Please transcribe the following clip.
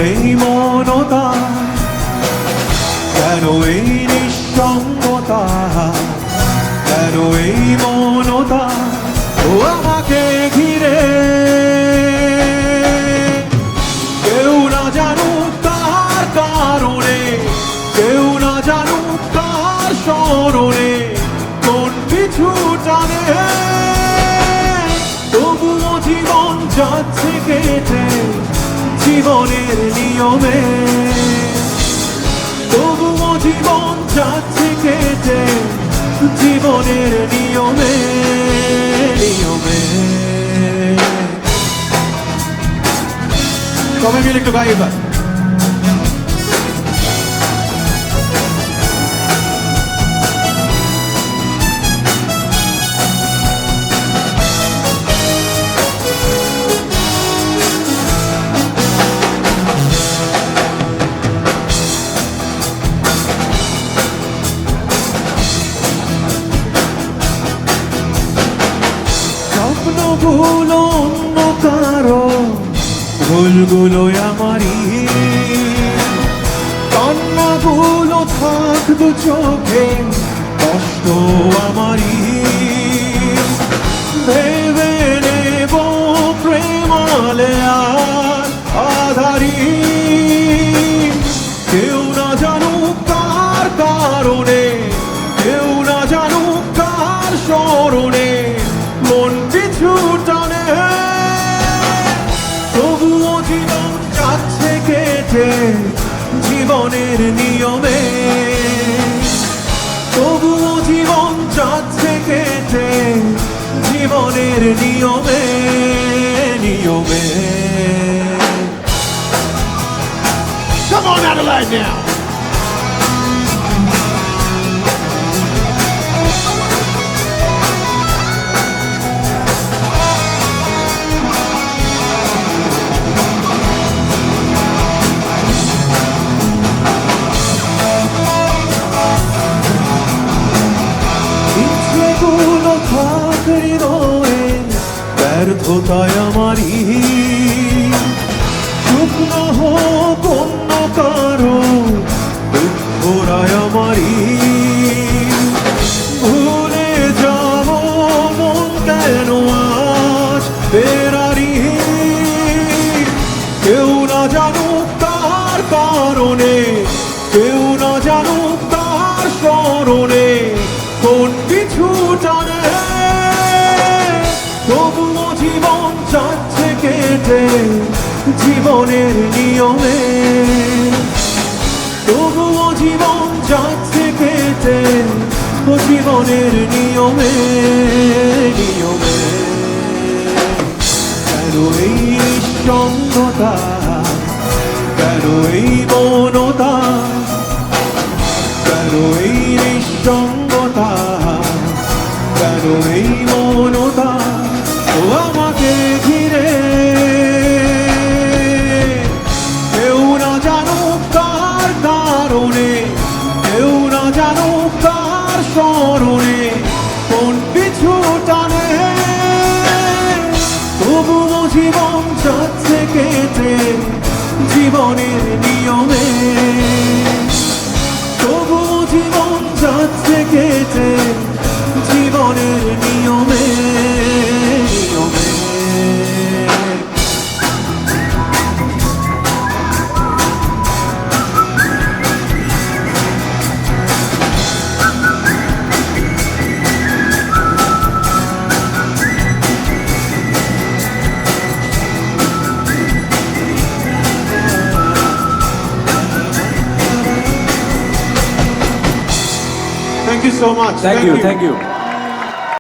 এই মনতা, কেন এই নিঃসঙ্গতা, কেন এই মনতা ও আমাকে ঘিরে। কেউ না জানুক কার কারণে, কেউ না জানুক কার স্মরণে কোন পিছু টানে, তবুও জীবন যাচ্ছে কেটে জীবনের নিয়মে, তবুও জীবন যাচ্ছে কেটে জীবনের নিয়মে নিয়মে। সবাই মিলে একটু গাই এবার। স্বপ্নগুলো অন্য কারো, ভুলগুলো আমারই, কান্নাগুলো থাকতো চোখে, কষ্ট আমারই। ভেবে নেব প্রেমালে আর আধারি, কেউ না জানুক কার কারণে, কেউ না জানুক কার স্মরণে মন পিছু টানে, তবুও জীবন যাচ্ছে কেটে জীবনের নিয়মে, তবুও জীবন যাচ্ছে কেটে জীবনের নিয়মে নিয়মে। Come on, Adelaide now. ব্যর্থতায় আমারই, শুকনো হোক অন্য কারো, দুঃখরায় আমারই। ভুলে যাব মন কেন আজ ফেরারি, কেউ না জানুক কার কারণে, কেউ না জানুক কার স্মরণে কোন পিছু টানে, তবুও জীবন যাচ্ছে কেটে জীবনের নিয়মে, তবুও জীবন যাচ্ছে কেটে জীবনের নিয়মে নিয়মে। কেন এই নিঃসঙ্গতা, কেন এই মনতা, কেন এই নিঃসঙ্গতা, কেন এই মনতা ও আমাকে ঘিরে। কেউ না জানুক কার কারণে, কেউ না জানুক কার স্মরণে কোন পিছু টানে, তবুও জীবন যাচ্ছে কেটে জীবনের নিয়মে, তবুও জীবন যাচ্ছে কেটে জীবনের নিয়মে নিয়মে। Thank you so much. Thank you.